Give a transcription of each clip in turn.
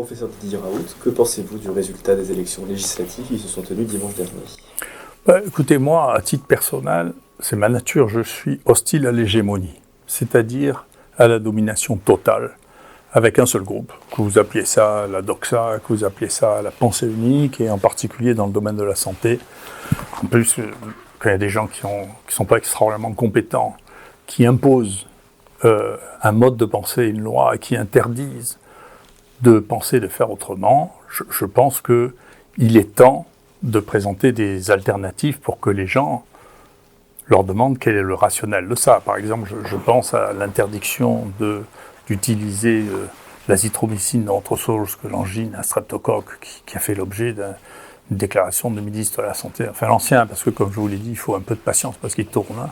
Professeur Didier Raoult, que pensez-vous du résultat des élections législatives qui se sont tenues dimanche dernier? Écoutez, moi, à titre personnel, c'est ma nature, je suis hostile à l'hégémonie, c'est-à-dire à la domination totale, avec un seul groupe, que vous appeliez ça la doxa, que vous appeliez ça la pensée unique, et en particulier dans le domaine de la santé. En plus, quand il y a des gens qui sont pas extraordinairement compétents, qui imposent un mode de pensée, une loi, et qui interdisent de penser, de faire autrement, je pense qu'il est temps de présenter des alternatives pour que les gens leur demandent quel est le rationnel de ça. Par exemple, je pense à l'interdiction d'utiliser l'azithromycine dans autre chose que l'angine à streptocoque, qui a fait l'objet d'une déclaration de ministre de la Santé, enfin l'ancien, parce que comme je vous l'ai dit, il faut un peu de patience parce qu'il tourne,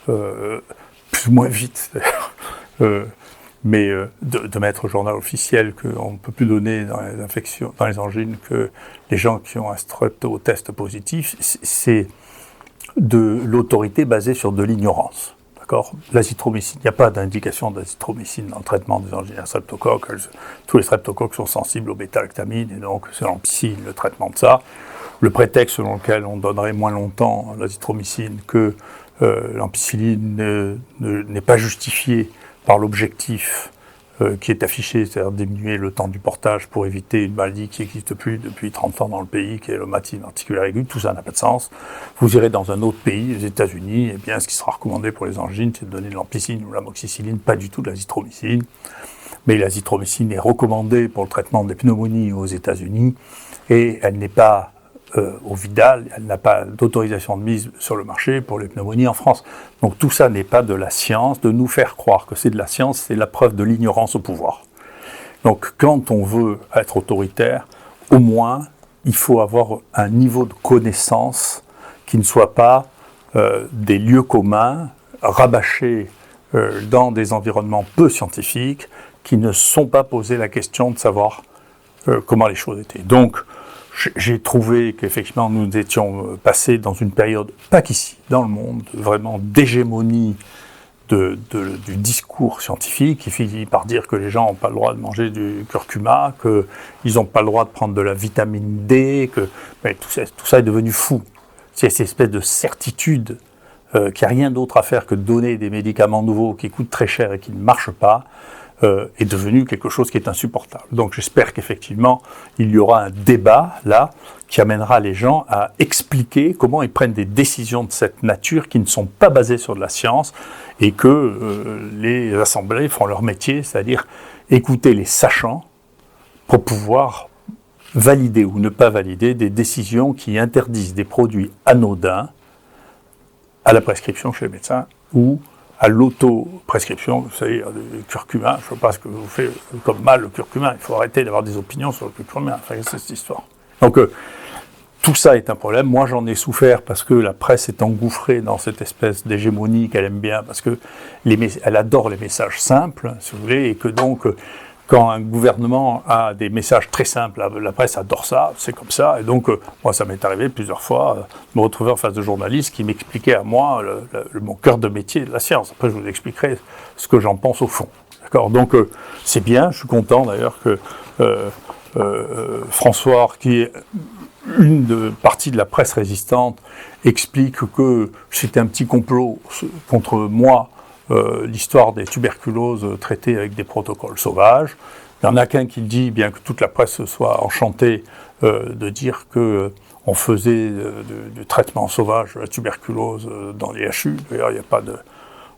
plus ou moins vite d'ailleurs. Mais de mettre au journal officiel qu'on ne peut plus donner dans les infections, dans les angines, que les gens qui ont un strepto-test positif, c'est de l'autorité basée sur de l'ignorance. D'accord ? L'azithromycine, il n'y a pas d'indication d'azithromycine dans le traitement des angines à streptocoque. Tous les streptocoques sont sensibles au bêta-lactamine, et donc c'est l'ampicilline, le traitement de ça. Le prétexte selon lequel on donnerait moins longtemps l'azithromycine que l'ampicilline n'est pas justifié par l'objectif qui est affiché, c'est-à-dire diminuer le temps du portage pour éviter une maladie qui n'existe plus depuis 30 ans dans le pays, qui est le rhumatisme articulaire aigu. Tout ça n'a pas de sens. Vous irez dans un autre pays, les États-Unis, et bien ce qui sera recommandé pour les angines, c'est de donner de l'ampicilline ou de l'amoxicilline, pas du tout de l'azithromycine. Mais l'azithromycine est recommandée pour le traitement des pneumonies aux États-Unis, et elle n'est pas au Vidal, elle n'a pas d'autorisation de mise sur le marché pour les pneumonies en France. Donc tout ça n'est pas de la science. De nous faire croire que c'est de la science, c'est la preuve de l'ignorance au pouvoir. Donc quand on veut être autoritaire, au moins, il faut avoir un niveau de connaissance qui ne soit pas des lieux communs, rabâchés dans des environnements peu scientifiques, qui ne se sont pas posé la question de savoir comment les choses étaient. Donc, j'ai trouvé qu'effectivement nous étions passés dans une période, pas qu'ici, dans le monde, vraiment d'hégémonie du discours scientifique, qui finit par dire que les gens n'ont pas le droit de manger du curcuma, qu'ils n'ont pas le droit de prendre de la vitamine D, mais tout ça est devenu fou. C'est cette espèce de certitude qu'il n'y a rien d'autre à faire que de donner des médicaments nouveaux qui coûtent très cher et qui ne marchent pas, est devenu quelque chose qui est insupportable. Donc j'espère qu'effectivement, il y aura un débat là qui amènera les gens à expliquer comment ils prennent des décisions de cette nature qui ne sont pas basées sur de la science et que les assemblées font leur métier, c'est-à-dire écouter les sachants pour pouvoir valider ou ne pas valider des décisions qui interdisent des produits anodins à la prescription chez le médecin ou à l'auto-prescription, vous savez, du curcuma. Je ne sais pas ce que vous fait comme mal le curcuma. Il faut arrêter d'avoir des opinions sur le curcuma. Enfin, c'est cette histoire. Donc, tout ça est un problème. Moi, j'en ai souffert parce que la presse est engouffrée dans cette espèce d'hégémonie qu'elle aime bien, parce que elle adore les messages simples, si vous voulez, et que donc, quand un gouvernement a des messages très simples, la presse adore ça, c'est comme ça. Et donc, moi, ça m'est arrivé plusieurs fois de me retrouver en face de journalistes qui m'expliquaient à moi mon cœur de métier de la science. Après, je vous expliquerai ce que j'en pense au fond. D'accord ? Donc, c'est bien. Je suis content d'ailleurs que François, qui est une partie de la presse résistante, explique que c'était un petit complot contre moi, l'histoire des tuberculoses traitées avec des protocoles sauvages. Il y en a qu'un qui dit, bien que toute la presse soit enchantée de dire qu'on faisait du traitement sauvage de la tuberculose dans les HU. D'ailleurs, il n'y a pas de...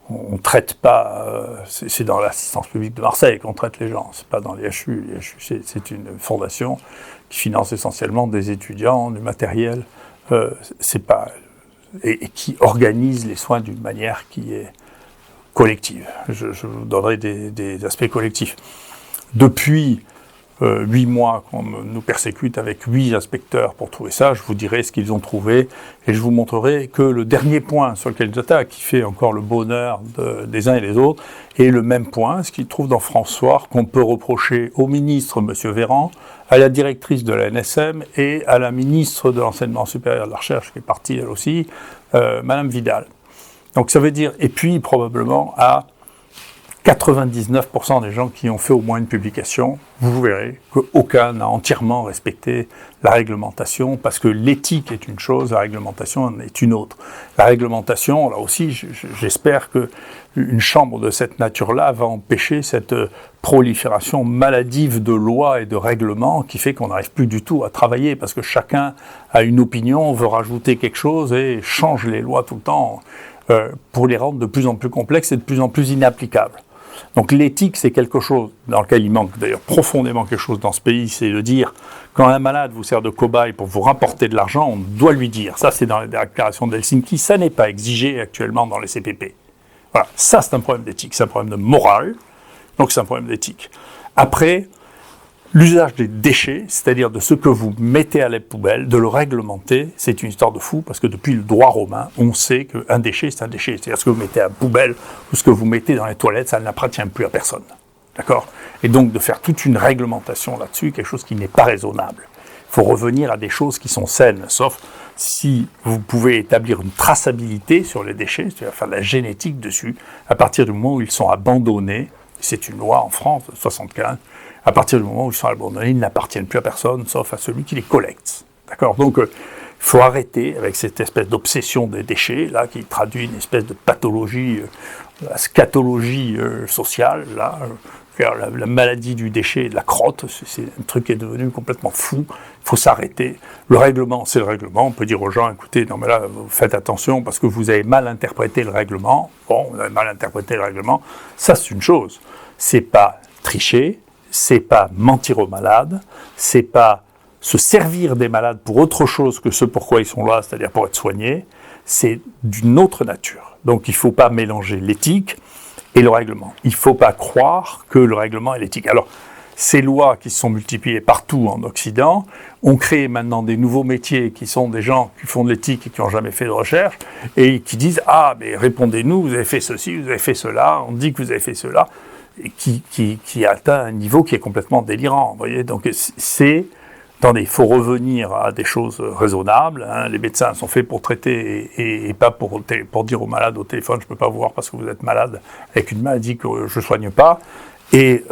On ne traite pas... c'est dans l'assistance publique de Marseille qu'on traite les gens, c'est pas dans les HU. Les HU, c'est une fondation qui finance essentiellement des étudiants, du matériel, c'est pas... et qui organise les soins d'une manière qui est collective. Je vous donnerai des aspects collectifs. Depuis 8 mois qu'on nous persécute avec 8 inspecteurs pour trouver ça, je vous dirai ce qu'ils ont trouvé et je vous montrerai que le dernier point sur lequel ils attaquent, qui fait encore le bonheur des uns et des autres, est le même point, ce qu'ils trouvent dans François, qu'on peut reprocher au ministre, M. Véran, à la directrice de la NSM et à la ministre de l'Enseignement supérieur et de la Recherche, qui est partie elle aussi, Mme Vidal. Donc ça veut dire, et puis probablement à 99% des gens qui ont fait au moins une publication, vous verrez qu'aucun n'a entièrement respecté la réglementation, parce que l'éthique est une chose, la réglementation en est une autre. La réglementation, là aussi, j'espère qu'une chambre de cette nature-là va empêcher cette prolifération maladive de lois et de règlements qui fait qu'on n'arrive plus du tout à travailler, parce que chacun a une opinion, veut rajouter quelque chose et change les lois tout le temps pour les rendre de plus en plus complexes et de plus en plus inapplicables. Donc l'éthique, c'est quelque chose dans lequel il manque d'ailleurs profondément quelque chose dans ce pays, c'est de dire, quand un malade vous sert de cobaye pour vous rapporter de l'argent, on doit lui dire. Ça, c'est dans la déclaration d'Helsinki, ça n'est pas exigé actuellement dans les CPP. Voilà, ça c'est un problème d'éthique, c'est un problème de morale, donc c'est un problème d'éthique. Après, l'usage des déchets, c'est-à-dire de ce que vous mettez à la poubelle, de le réglementer, c'est une histoire de fou, parce que depuis le droit romain, on sait qu'un déchet, c'est un déchet. C'est-à-dire ce que vous mettez à la poubelle ou ce que vous mettez dans les toilettes, ça n'appartient plus à personne. D'accord ? Et donc de faire toute une réglementation là-dessus, quelque chose qui n'est pas raisonnable. Il faut revenir à des choses qui sont saines, sauf si vous pouvez établir une traçabilité sur les déchets, c'est-à-dire faire de la génétique dessus, à partir du moment où ils sont abandonnés. C'est une loi en France, de 1975, à partir du moment où ils sont abandonnés, ils n'appartiennent plus à personne, sauf à celui qui les collecte. D'accord ? Donc, il faut arrêter avec cette espèce d'obsession des déchets, là, qui traduit une espèce de pathologie, la scatologie sociale, là, la maladie du déchet et de la crotte, c'est un truc qui est devenu complètement fou. Il faut s'arrêter. Le règlement, c'est le règlement. On peut dire aux gens, écoutez, non mais là, vous faites attention parce que vous avez mal interprété le règlement. Bon, vous avez mal interprété le règlement. Ça, c'est une chose. C'est pas tricher, c'est pas mentir aux malades, c'est pas se servir des malades pour autre chose que ce pourquoi ils sont là, c'est-à-dire pour être soignés. C'est d'une autre nature. Donc, il ne faut pas mélanger l'éthique et le règlement. Il ne faut pas croire que le règlement est l'éthique. Alors, ces lois qui se sont multipliées partout en Occident ont créé maintenant des nouveaux métiers qui sont des gens qui font de l'éthique et qui n'ont jamais fait de recherche et qui disent « Ah, mais répondez-nous, vous avez fait ceci, vous avez fait cela, on dit que vous avez fait cela » et qui atteint un niveau qui est complètement délirant. Vous voyez, donc attendez, il faut revenir à des choses raisonnables. Hein. Les médecins sont faits pour traiter et pas pour dire aux malades au téléphone « je ne peux pas vous voir parce que vous êtes malade avec une maladie que je ne soigne pas ». Et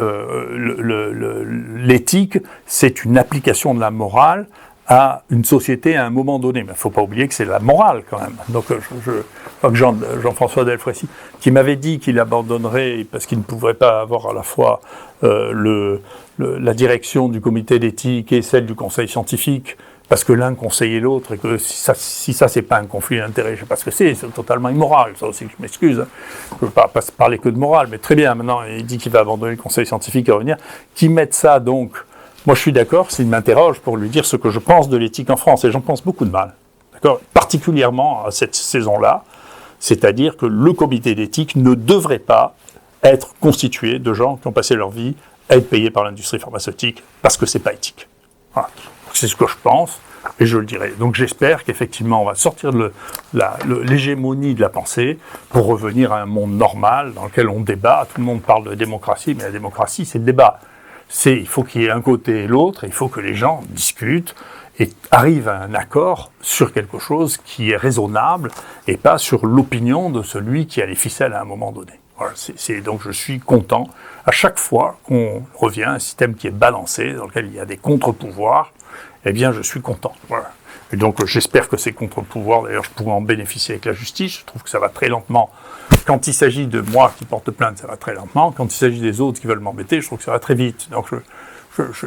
l'éthique, c'est une application de la morale à une société à un moment donné. Mais il ne faut pas oublier que c'est la morale quand même. Donc je crois que Jean-François Delfrécy, qui m'avait dit qu'il abandonnerait parce qu'il ne pourrait pas avoir à la fois la direction du comité d'éthique et celle du conseil scientifique, parce que l'un conseillait l'autre, et que si ça c'est pas un conflit d'intérêts, je sais pas ce que c'est totalement immoral, ça aussi, je m'excuse, hein. Je ne veux pas parler que de morale, mais très bien, maintenant, il dit qu'il va abandonner le conseil scientifique et revenir, qui mette ça donc, moi je suis d'accord, s'il m'interroge pour lui dire ce que je pense de l'éthique en France, et j'en pense beaucoup de mal, d'accord, particulièrement à cette saison-là, c'est-à-dire que le comité d'éthique ne devrait pas être constitué de gens qui ont passé leur vie à être payés par l'industrie pharmaceutique, parce que c'est pas éthique. Voilà. C'est ce que je pense, et je le dirai. Donc j'espère qu'effectivement, on va sortir de l'hégémonie de la pensée pour revenir à un monde normal dans lequel on débat. Tout le monde parle de démocratie, mais la démocratie, c'est le débat. Il faut qu'il y ait un côté et l'autre, et il faut que les gens discutent et arrivent à un accord sur quelque chose qui est raisonnable, et pas sur l'opinion de celui qui a les ficelles à un moment donné. Voilà, donc je suis content à chaque fois qu'on revient à un système qui est balancé, dans lequel il y a des contre-pouvoirs, eh bien je suis content. Voilà. Et donc j'espère que ces contre-pouvoirs, d'ailleurs je pourrai en bénéficier avec la justice, je trouve que ça va très lentement. Quand il s'agit de moi qui porte plainte, ça va très lentement. Quand il s'agit des autres qui veulent m'embêter, je trouve que ça va très vite. Donc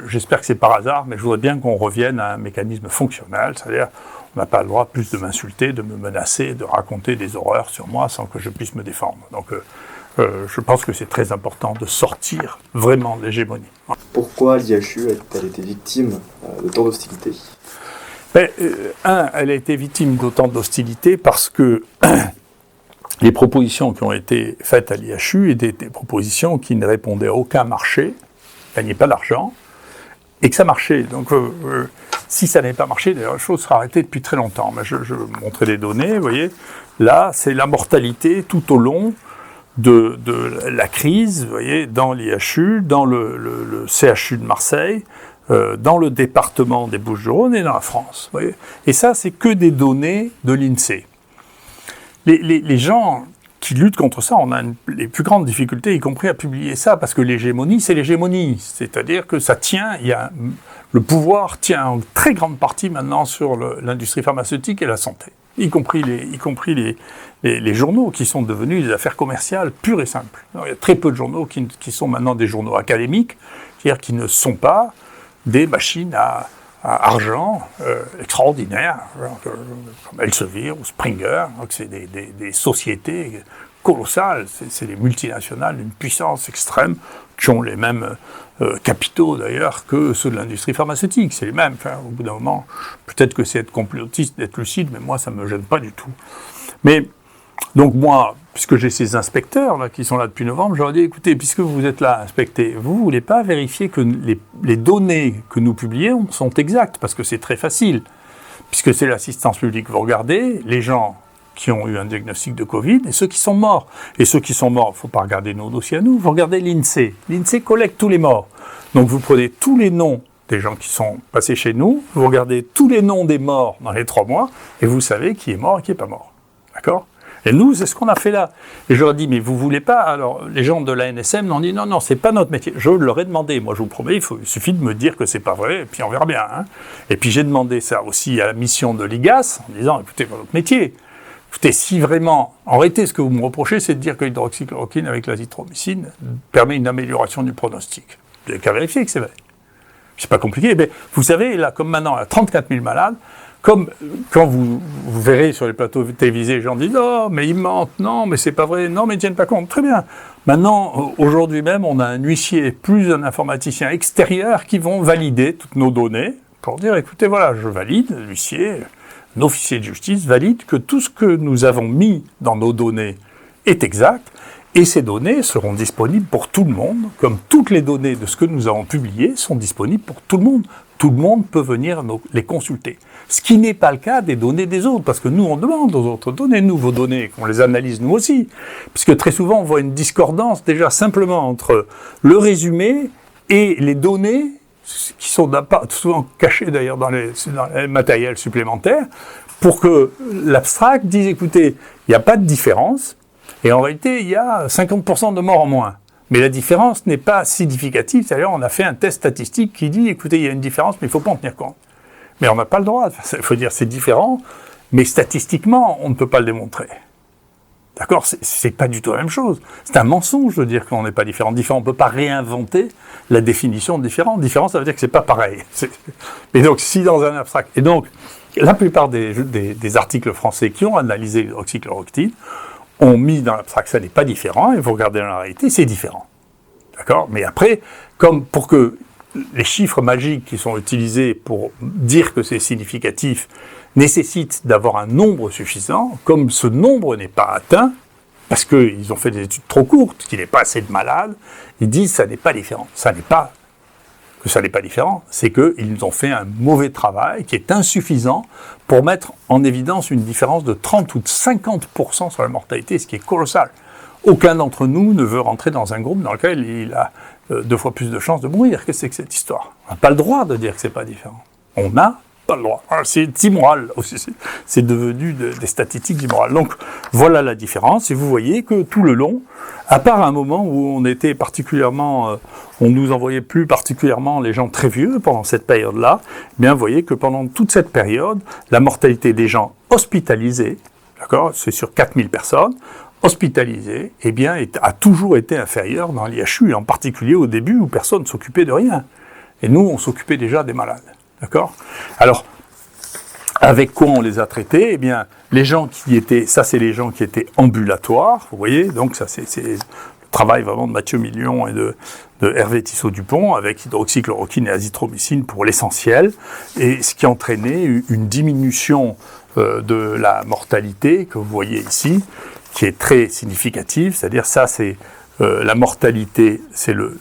j'espère que c'est par hasard, mais je voudrais bien qu'on revienne à un mécanisme fonctionnel, c'est-à-dire on n'a pas le droit plus de m'insulter, de me menacer, de raconter des horreurs sur moi sans que je puisse me défendre. Donc je pense que c'est très important de sortir vraiment de l'hégémonie. Pourquoi l'IHU a-t-elle été victime de tant d'hostilité ? Elle a été victime d'autant d'hostilité parce que les propositions qui ont été faites à l'IHU étaient des propositions qui ne répondaient à aucun marché, ne gagnaient pas d'argent, et que ça marchait. Donc si ça n'avait pas marché, d'ailleurs, la chose serait arrêtée depuis très longtemps. Mais je montrais des données, vous voyez, là, c'est la mortalité tout au long de la crise, vous voyez, dans l'IHU, dans le CHU de Marseille, dans le département des Bouches-du-Rhône et dans la France. Vous voyez. Et ça, c'est que des données de l'INSEE. Les gens qui lutte contre ça. On a les plus grandes difficultés, y compris à publier ça, parce que l'hégémonie, c'est l'hégémonie. C'est-à-dire que ça tient, le pouvoir tient en très grande partie maintenant sur l'industrie pharmaceutique et la santé, y compris les journaux qui sont devenus des affaires commerciales pures et simples. Alors, il y a très peu de journaux qui sont maintenant des journaux académiques, c'est-à-dire qui ne sont pas des machines à argent extraordinaires, comme Elsevier ou Springer. Donc c'est des sociétés colossales, c'est des multinationales d'une puissance extrême qui ont les mêmes capitaux d'ailleurs que ceux de l'industrie pharmaceutique, c'est les mêmes. Enfin, au bout d'un moment, peut-être que c'est être complotiste, d'être lucide, mais moi ça ne me gêne pas du tout. Mais donc moi, puisque j'ai ces inspecteurs là, qui sont là depuis novembre, je leur ai dit, écoutez, puisque vous êtes là à inspecter, vous ne voulez pas vérifier que les données que nous publions sont exactes, parce que c'est très facile, puisque c'est l'assistance publique. Vous regardez les gens qui ont eu un diagnostic de Covid et ceux qui sont morts. Et ceux qui sont morts, il ne faut pas regarder nos dossiers à nous, vous regardez l'INSEE. L'INSEE collecte tous les morts. Donc vous prenez tous les noms des gens qui sont passés chez nous, vous regardez tous les noms des morts dans les 3 mois, et vous savez qui est mort et qui n'est pas mort. D'accord ? Et nous, c'est ce qu'on a fait là. Et je leur ai dit, mais vous voulez pas ? Alors, les gens de l'ANSM m'ont dit, non, c'est pas notre métier. Je leur ai demandé, moi je vous promets, il suffit de me dire que c'est pas vrai, et puis on verra bien. Hein. Et puis j'ai demandé ça aussi à la mission de l'IGAS, en disant, écoutez, c'est notre métier. Écoutez, si vraiment, en réalité, ce que vous me reprochez, c'est de dire que l'hydroxychloroquine avec l'azithromycine permet une amélioration du pronostic. Vous n'avez qu'à vérifier que c'est vrai. C'est pas compliqué. Mais vous savez, là, comme maintenant, il y a 34 000 malades, comme quand vous verrez sur les plateaux télévisés, les gens disent « Oh, mais ils mentent, non, mais c'est pas vrai, non, mais ils ne tiennent pas compte. » Très bien. Maintenant, aujourd'hui même, on a un huissier plus un informaticien extérieur qui vont valider toutes nos données pour dire « Écoutez, voilà, je valide, l'huissier, un officier de justice valide que tout ce que nous avons mis dans nos données est exact et ces données seront disponibles pour tout le monde, comme toutes les données de ce que nous avons publié sont disponibles pour tout le monde. Tout le monde peut venir les consulter. Ce qui n'est pas le cas des données des autres, parce que nous, on demande aux autres, donnez-nous vos données, qu'on les analyse nous aussi. Puisque très souvent, on voit une discordance déjà simplement entre le résumé et les données, qui sont souvent cachées d'ailleurs dans les matériels supplémentaires, pour que l'abstract dise, écoutez, il n'y a pas de différence, et en réalité, il y a 50% de morts en moins. Mais la différence n'est pas significative, c'est-à-dire on a fait un test statistique qui dit, écoutez, il y a une différence, mais il ne faut pas en tenir compte. Mais on n'a pas le droit, il faut dire c'est différent, mais statistiquement, on ne peut pas le démontrer. D'accord ? C'est pas du tout la même chose. C'est un mensonge de dire qu'on n'est pas différent. Différent, on ne peut pas réinventer la définition de différent. Différent, ça veut dire que c'est pas pareil. Mais donc, si dans un abstract... Et donc, la plupart des articles français qui ont analysé l'hydroxychloroquine ont mis dans l'abstract que ça n'est pas différent, et vous regardez dans la réalité, c'est différent. D'accord ? Mais après, comme pour que les chiffres magiques qui sont utilisés pour dire que c'est significatif nécessitent d'avoir un nombre suffisant, comme ce nombre n'est pas atteint, parce qu'ils ont fait des études trop courtes, qu'il n'y ait pas assez de malades, ils disent que ça n'est pas différent. Ça n'est pas que ça n'est pas différent, c'est qu'ils ont fait un mauvais travail qui est insuffisant pour mettre en évidence une différence de 30 ou de 50% sur la mortalité, ce qui est colossal. Aucun d'entre nous ne veut rentrer dans un groupe dans lequel il a 2 fois plus de chances de mourir. Qu'est-ce que c'est que cette histoire ? On n'a pas le droit de dire que c'est pas différent. On n'a pas le droit. C'est immoral aussi. C'est devenu des statistiques immorales. Donc voilà la différence. Et vous voyez que tout le long, à part un moment où on était particulièrement, on nous envoyait plus particulièrement les gens très vieux pendant cette période-là, eh bien vous voyez que pendant toute cette période, la mortalité des gens hospitalisés, d'accord, c'est sur 4000 personnes, hospitalisés, eh bien, a toujours été inférieure dans l'IHU, en particulier au début où personne ne s'occupait de rien. Et nous, on s'occupait déjà des malades. D'accord ? Alors, avec quoi on les a traités ? Eh bien, les gens qui étaient, ça c'est les gens qui étaient ambulatoires, vous voyez, donc ça c'est le travail vraiment de Mathieu Million et de Hervé Tissot-Dupont, avec hydroxychloroquine et azithromycine pour l'essentiel, et ce qui entraînait une diminution de la mortalité que vous voyez ici, qui est très significative, c'est-à-dire ça c'est la mortalité, c'est le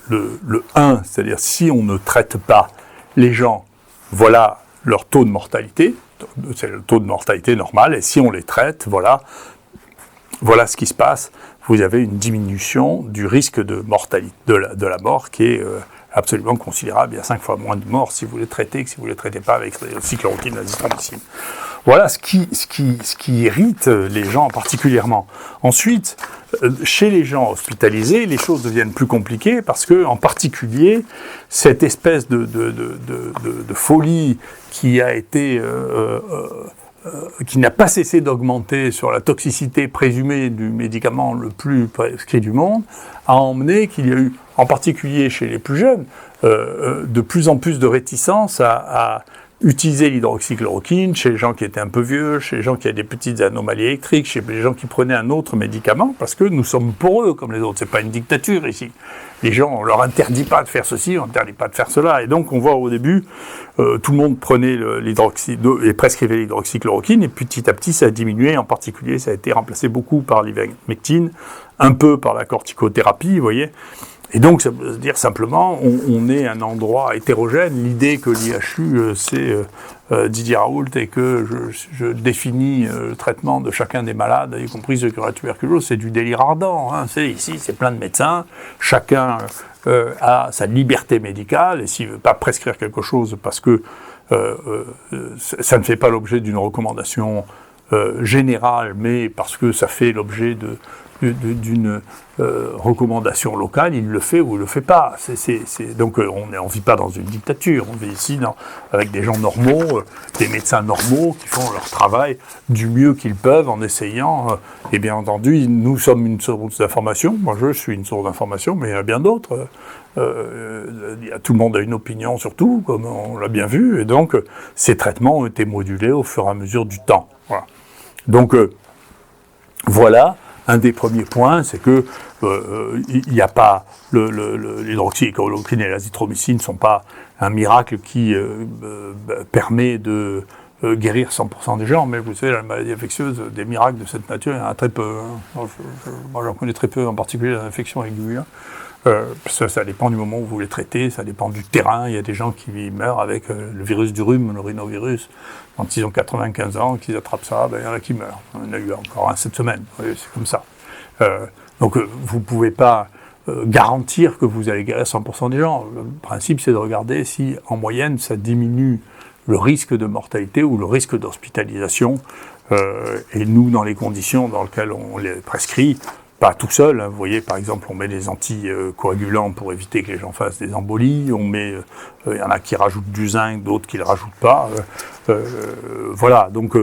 1, c'est-à-dire si on ne traite pas les gens, voilà leur taux de mortalité, c'est le taux de mortalité normal, et si on les traite, voilà ce qui se passe, vous avez une diminution du risque de mortalité, de la mort qui est absolument considérable. Il y a 5 fois moins de morts si vous les traitez que si vous ne les traitez pas avec l'oxychloroquine, l'azithromycine. Voilà ce qui irrite les gens particulièrement. Ensuite, chez les gens hospitalisés, les choses deviennent plus compliquées parce que, en particulier, cette espèce de folie qui a été qui n'a pas cessé d'augmenter sur la toxicité présumée du médicament le plus prescrit du monde, a emmené qu'il y a eu, en particulier chez les plus jeunes, de plus en plus de réticence à utiliser l'hydroxychloroquine chez les gens qui étaient un peu vieux, chez les gens qui avaient des petites anomalies électriques, chez les gens qui prenaient un autre médicament, parce que nous sommes poreux comme les autres. C'est pas une dictature ici. Les gens, on leur interdit pas de faire ceci, on interdit pas de faire cela. Et donc, on voit au début, tout le monde prenait et prescrivait l'hydroxychloroquine, et petit à petit, ça a diminué. En particulier, ça a été remplacé beaucoup par l'ivermectine, un peu par la corticothérapie, vous voyez. Et donc, ça veut dire simplement, on est un endroit hétérogène. L'idée que l'IHU, c'est Didier Raoult, et que je définis le traitement de chacun des malades, y compris ceux qui ont la tuberculose, c'est du délire ardent. Hein. Ici, c'est plein de médecins. Chacun a sa liberté médicale, et s'il ne veut pas prescrire quelque chose parce que ça ne fait pas l'objet d'une recommandation générale, mais parce que ça fait l'objet d'une recommandation locale, il le fait ou il le fait pas. Donc on ne vit pas dans une dictature, on vit ici avec des gens normaux, des médecins normaux qui font leur travail du mieux qu'ils peuvent en essayant. Et bien entendu, nous sommes une source d'information. Moi, je suis une source d'information, mais il y en a bien d'autres. Tout le monde a une opinion sur tout, comme on l'a bien vu, et donc ces traitements ont été modulés au fur et à mesure du temps. Voilà. Donc voilà. Un des premiers points, c'est que il n'y a pas l'hydroxychloroquine et l'azithromycine ne sont pas un miracle qui permet de guérir 100% des gens, mais vous savez, la maladie infectieuse, des miracles de cette nature, il y en a très peu. Hein. Moi, j'en connais très peu, en particulier l'infection aiguë. Hein. Ça dépend du moment où vous les traitez, ça dépend du terrain. Il y a des gens qui meurent avec le virus du rhume, le rhinovirus, quand ils ont 95 ans, qu'ils attrapent ça, il y en a qui meurent. Il y en a eu encore un cette semaine, c'est comme ça. Donc vous ne pouvez pas garantir que vous allez guérir 100% des gens. Le principe, c'est de regarder si, en moyenne, ça diminue le risque de mortalité ou le risque d'hospitalisation. Et nous, dans les conditions dans lesquelles on les prescrit, pas tout seul, hein. Vous voyez, par exemple, on met des anticoagulants pour éviter que les gens fassent des embolies, il y en a qui rajoutent du zinc, d'autres qui ne le rajoutent pas. Voilà, donc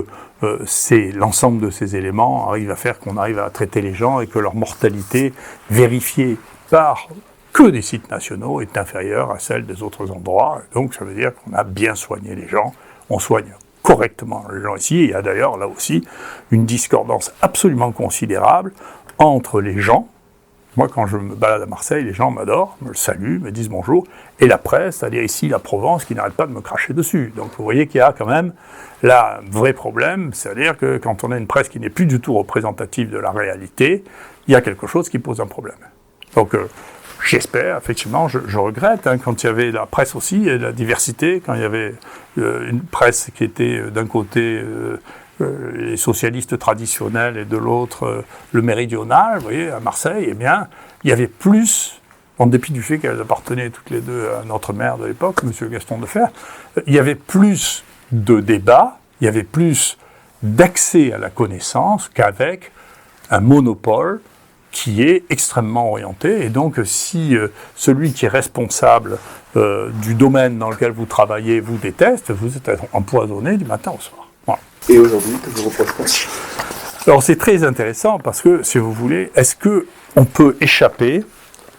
c'est l'ensemble de ces éléments arrive à faire qu'on arrive à traiter les gens et que leur mortalité vérifiée par que des sites nationaux est inférieure à celle des autres endroits. Donc ça veut dire qu'on a bien soigné les gens, on soigne correctement les gens ici. Il y a d'ailleurs là aussi une discordance absolument considérable entre les gens. Moi, quand je me balade à Marseille, les gens m'adorent, me saluent, me disent bonjour, et la presse, c'est-à-dire ici la Provence, qui n'arrête pas de me cracher dessus. Donc vous voyez qu'il y a quand même là un vrai problème, c'est-à-dire que quand on a une presse qui n'est plus du tout représentative de la réalité, il y a quelque chose qui pose un problème. Donc j'espère, effectivement, je regrette, hein, quand il y avait la presse aussi, et la diversité, quand il y avait une presse qui était d'un côté les socialistes traditionnels et de l'autre le méridional, vous voyez, à Marseille, eh bien, il y avait plus, en dépit du fait qu'elles appartenaient toutes les deux à notre maire de l'époque, M. Gaston Defferre, il y avait plus de débats, il y avait plus d'accès à la connaissance qu'avec un monopole qui est extrêmement orienté. Et donc, si celui qui est responsable du domaine dans lequel vous travaillez vous déteste, vous êtes empoisonné du matin au soir. Voilà. Et aujourd'hui, que vous reprocherez ? Alors c'est très intéressant parce que, si vous voulez, est-ce qu'on peut échapper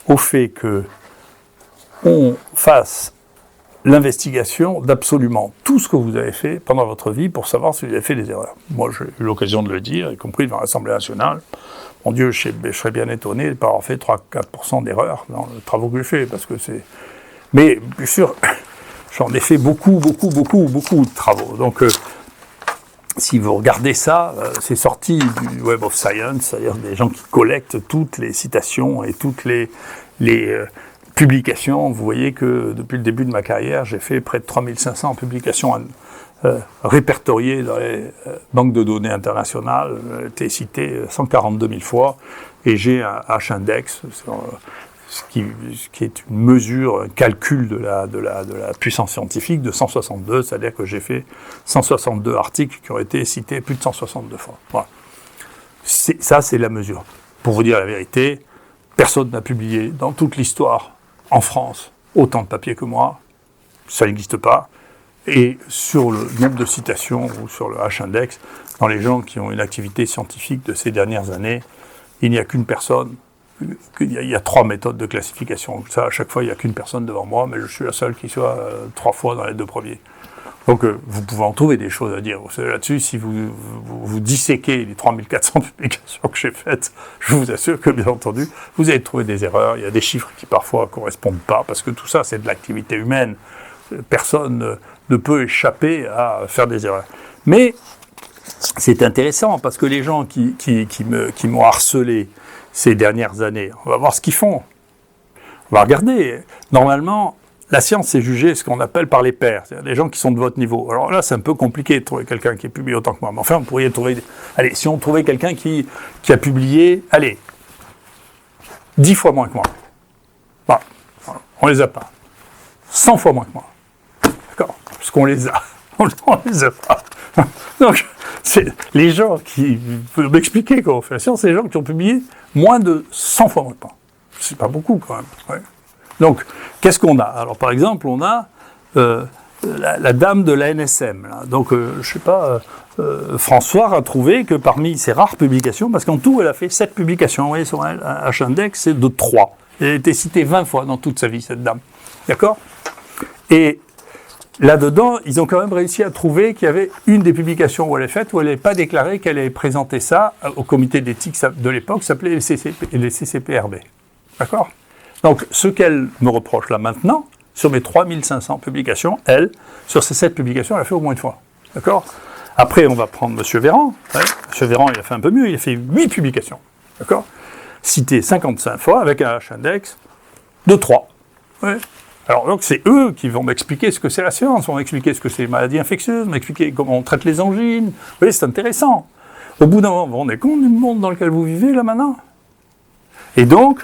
au fait qu'on fasse l'investigation d'absolument tout ce que vous avez fait pendant votre vie pour savoir si vous avez fait des erreurs ? Moi, j'ai eu l'occasion de le dire, y compris devant l'Assemblée nationale. Mon Dieu, je serais bien étonné de ne pas avoir fait 3-4% d'erreurs dans les travaux que j'ai fait, parce que c'est... Mais, bien sûr, j'en ai fait beaucoup de travaux. Donc, si vous regardez ça, c'est sorti du Web of Science, c'est-à-dire des gens qui collectent toutes les citations et toutes les publications. Vous voyez que depuis le début de ma carrière, j'ai fait près de 3500 publications répertoriées dans les banques de données internationales, été cité 142 000 fois, et j'ai un H-index ce qui est une mesure, un calcul de la puissance scientifique de 162, c'est-à-dire que j'ai fait 162 articles qui ont été cités plus de 162 fois. Voilà. Ça, c'est la mesure. Pour vous dire la vérité, personne n'a publié dans toute l'histoire, en France, autant de papiers que moi. Ça n'existe pas. Et sur le nombre de citations ou sur le H-index, dans les gens qui ont une activité scientifique de ces dernières années, il n'y a qu'une personne. Il y a 3 méthodes de classification. Ça, à chaque fois, il n'y a qu'une personne devant moi, mais je suis la seule qui soit 3 fois dans les 2 premiers. Donc, vous pouvez en trouver des choses à dire. Là-dessus, si vous disséquez les 3400 publications que j'ai faites, je vous assure que, bien entendu, vous allez trouver des erreurs. Il y a des chiffres qui, parfois, ne correspondent pas, parce que tout ça, c'est de l'activité humaine. Personne ne peut échapper à faire des erreurs. Mais c'est intéressant, parce que les gens qui m'ont harcelé ces dernières années, on va voir ce qu'ils font. On va regarder. Normalement, la science, c'est jugée ce qu'on appelle par les pairs, c'est-à-dire des gens qui sont de votre niveau. Alors là, c'est un peu compliqué de trouver quelqu'un qui ait publié autant que moi. Mais enfin, on pourrait trouver... Allez, si on trouvait quelqu'un qui a publié, 10 fois moins que moi. Bon, on les a pas. 100 fois moins que moi. D'accord ? Parce qu'on les a. On les a pas. Donc, c'est les gens qui... Vous m'expliquer comment on fait la science, c'est les gens qui ont publié moins de 100 fois moins que moi. C'est pas beaucoup, quand même. Ouais. Donc, qu'est-ce qu'on a ? Alors, par exemple, on a la dame de la NSM. Là. Donc, je sais pas, François a trouvé que parmi ses rares publications, parce qu'en tout, elle a fait 7 publications, vous voyez, son H-index, c'est de 3. Elle a été citée 20 fois dans toute sa vie, cette dame. D'accord ? Et là-dedans, ils ont quand même réussi à trouver qu'il y avait une des publications où elle est faite, où elle n'avait pas déclaré qu'elle avait présenté ça au comité d'éthique de l'époque, qui s'appelait les CCPRB. D'accord ? Donc, ce qu'elle me reproche là maintenant, sur mes 3500 publications, elle, sur ces 7 publications, elle a fait au moins une fois. D'accord ? Après, on va prendre M. Véran. Ouais. M. Véran, il a fait un peu mieux, il a fait 8 publications. D'accord ? Cité 55 fois, avec un H-index de 3. Ouais. Alors, donc, c'est eux qui vont m'expliquer ce que c'est la science, vont m'expliquer ce que c'est les maladies infectieuses, m'expliquer comment on traite les angines. Vous voyez, c'est intéressant. Au bout d'un moment, vous vous rendez compte du monde dans lequel vous vivez, là, maintenant ? Et donc,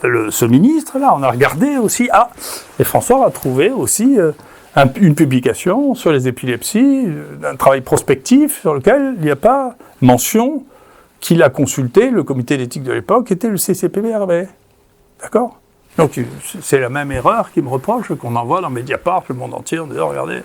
ce ministre, là, on a regardé aussi... et François a trouvé aussi une publication sur les épilepsies, un travail prospectif sur lequel il n'y a pas mention qu'il a consulté le comité d'éthique de l'époque, qui était le CCPRB. D'accord ? Donc, c'est la même erreur qui me reproche qu'on envoie dans Mediapart, le monde entier, en disant, regardez, M.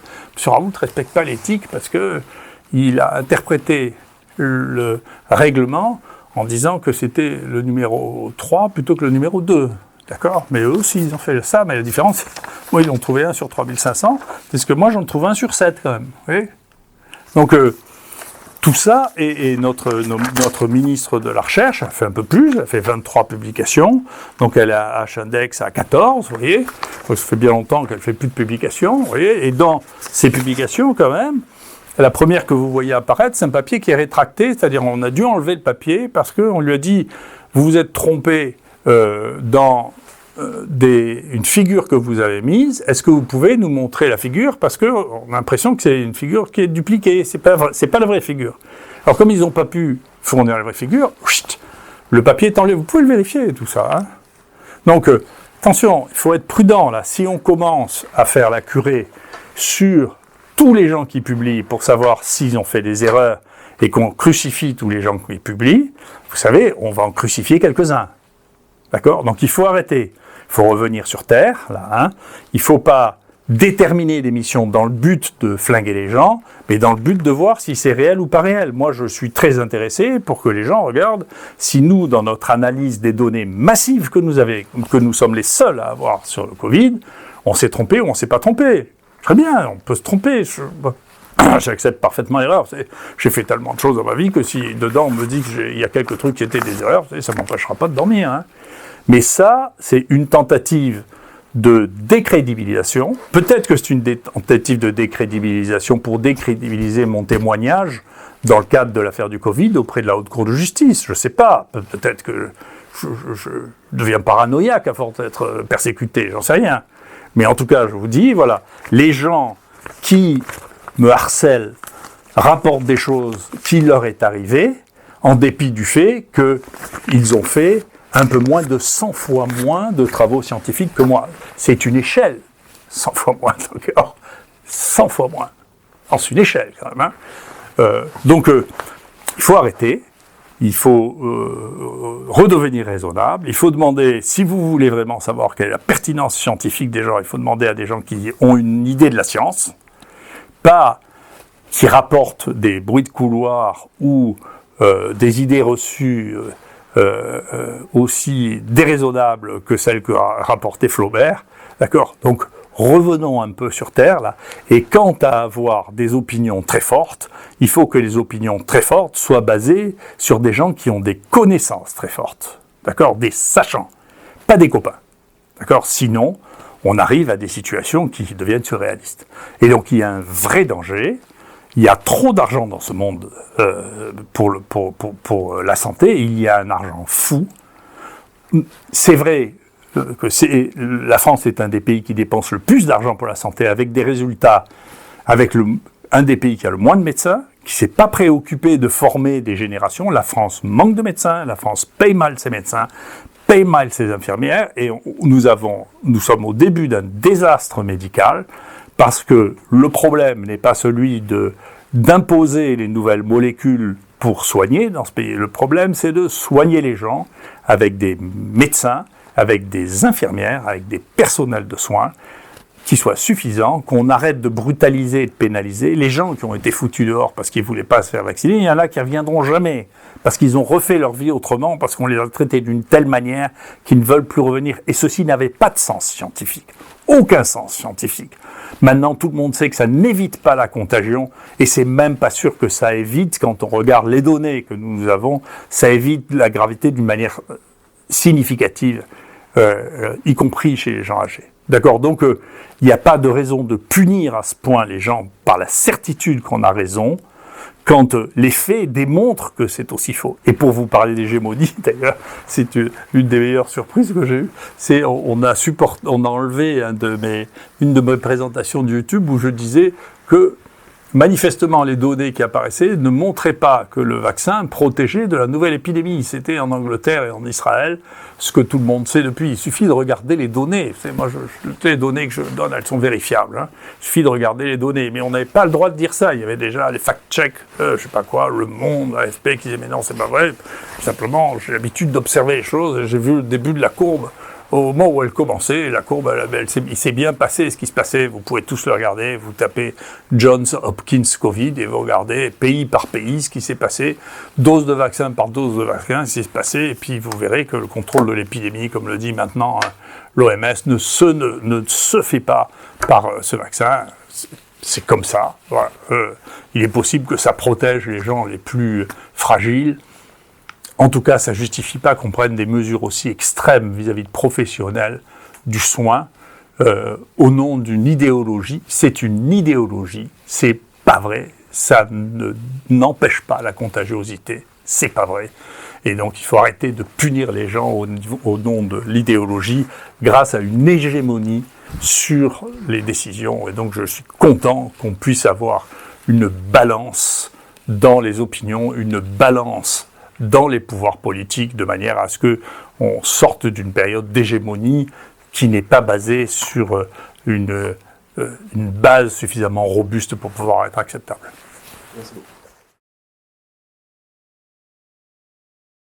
Raoult ne respecte pas l'éthique parce qu'il a interprété le règlement en disant que c'était le numéro 3 plutôt que le numéro 2. D'accord ? Mais eux aussi, ils ont fait ça, mais la différence, moi, ils ont trouvé 1 sur 3500, parce que moi, j'en trouve 1 sur 7, quand même. Vous voyez ? Donc, tout ça, et notre ministre de la Recherche a fait un peu plus, elle a fait 23 publications, donc elle a H-index à 14, vous voyez ? Ça fait bien longtemps qu'elle ne fait plus de publications, vous voyez ? Et dans ces publications, quand même, la première que vous voyez apparaître, c'est un papier qui est rétracté, c'est-à-dire on a dû enlever le papier parce qu'on lui a dit « vous vous êtes trompé dans une figure que vous avez mise, est-ce que vous pouvez nous montrer la figure ?» Parce qu'on a l'impression que c'est une figure qui est dupliquée, c'est pas la vraie figure. Alors comme ils n'ont pas pu fournir la vraie figure, le papier est enlevé, vous pouvez le vérifier tout ça. Hein. Donc attention, il faut être prudent là, si on commence à faire la curée sur tous les gens qui publient pour savoir s'ils ont fait des erreurs et qu'on crucifie tous les gens qui publient, vous savez, on va en crucifier quelques-uns. D'accord ? Donc il faut arrêter. Il faut revenir sur Terre, là. Hein. Il ne faut pas déterminer des missions dans le but de flinguer les gens, mais dans le but de voir si c'est réel ou pas réel. Moi, je suis très intéressé pour que les gens regardent si nous, dans notre analyse des données massives que nous sommes les seuls à avoir sur le Covid, on s'est trompé ou on ne s'est pas trompé. Très bien, on peut se tromper. J'accepte parfaitement l'erreur. J'ai fait tellement de choses dans ma vie que si dedans on me dit qu'il y a quelques trucs qui étaient des erreurs, ça ne m'empêchera pas de dormir. Hein. Mais ça, c'est une tentative de décrédibilisation. Peut-être que c'est une tentative de décrédibilisation pour décrédibiliser mon témoignage dans le cadre de l'affaire du Covid auprès de la Haute Cour de justice. Je ne sais pas. Peut-être que je deviens paranoïaque à force d'être persécuté. J'en sais rien. Mais en tout cas, je vous dis, voilà, les gens qui me harcèlent rapportent des choses qui leur est arrivées, en dépit du fait qu'ils ont fait un peu moins de 100 fois moins de travaux scientifiques que moi. C'est une échelle, 100 fois moins, d'accord, 100 fois moins. Alors, c'est une échelle, quand même. Donc, il faut arrêter. Il faut redevenir raisonnable. Il faut demander, si vous voulez vraiment savoir quelle est la pertinence scientifique des gens, il faut demander à des gens qui ont une idée de la science, pas qui rapportent des bruits de couloir ou des idées reçues aussi déraisonnables que celles que a rapporté Flaubert. D'accord ? Donc, revenons un peu sur Terre, là. Et quant à avoir des opinions très fortes, il faut que les opinions très fortes soient basées sur des gens qui ont des connaissances très fortes. D'accord ? Des sachants, pas des copains. D'accord ? Sinon, on arrive à des situations qui deviennent surréalistes. Et donc, il y a un vrai danger. Il y a trop d'argent dans ce monde pour la santé. Il y a un argent fou. C'est vrai que la France est un des pays qui dépense le plus d'argent pour la santé, avec des résultats, avec un des pays qui a le moins de médecins, qui ne s'est pas préoccupé de former des générations. La France manque de médecins, la France paye mal ses médecins, paye mal ses infirmières, et nous sommes au début d'un désastre médical, parce que le problème n'est pas celui d'imposer les nouvelles molécules pour soigner dans ce pays. Le problème, c'est de soigner les gens avec des médecins, avec des infirmières, avec des personnels de soins qui soient suffisants, qu'on arrête de brutaliser et de pénaliser. Les gens qui ont été foutus dehors parce qu'ils ne voulaient pas se faire vacciner, il y en a qui ne reviendront jamais, parce qu'ils ont refait leur vie autrement, parce qu'on les a traités d'une telle manière qu'ils ne veulent plus revenir. Et ceci n'avait pas de sens scientifique, aucun sens scientifique. Maintenant, tout le monde sait que ça n'évite pas la contagion, et c'est même pas sûr que ça évite, quand on regarde les données que nous avons, ça évite la gravité d'une manière significative, y compris chez les gens âgés. D'accord ? Donc, il n'y a pas de raison de punir à ce point les gens par la certitude qu'on a raison, quand les faits démontrent que c'est aussi faux. Et pour vous parler d'hégémonie, d'ailleurs, c'est une des meilleures surprises que j'ai eues, c'est on a enlevé une de mes présentations de YouTube où je disais que manifestement, les données qui apparaissaient ne montraient pas que le vaccin protégeait de la nouvelle épidémie. C'était en Angleterre et en Israël, ce que tout le monde sait depuis. Il suffit de regarder les données. Les données que je donne, elles sont vérifiables. Hein. Il suffit de regarder les données. Mais on n'avait pas le droit de dire ça. Il y avait déjà les fact-checks, je sais pas quoi, Le Monde, AFP, qui disaient « Mais non, c'est pas vrai. » Simplement, j'ai l'habitude d'observer les choses. J'ai vu le début de la courbe. Au moment où elle commençait, la courbe, il s'est bien passé ce qui se passait. Vous pouvez tous le regarder. Vous tapez Johns Hopkins Covid et vous regardez pays par pays ce qui s'est passé, dose de vaccin par dose de vaccin, ce qui s'est passé. Et puis vous verrez que le contrôle de l'épidémie, comme le dit maintenant l'OMS, ne se fait pas par ce vaccin. C'est comme ça. Voilà. Il est possible que ça protège les gens les plus fragiles. En tout cas, ça ne justifie pas qu'on prenne des mesures aussi extrêmes vis-à-vis de professionnels du soin au nom d'une idéologie. C'est une idéologie, c'est pas vrai, ça n'empêche pas la contagiosité, c'est pas vrai. Et donc il faut arrêter de punir les gens au nom de l'idéologie grâce à une hégémonie sur les décisions. Et donc je suis content qu'on puisse avoir une balance dans les opinions, une balance dans les pouvoirs politiques, de manière à ce qu'on sorte d'une période d'hégémonie qui n'est pas basée sur une base suffisamment robuste pour pouvoir être acceptable. Merci beaucoup.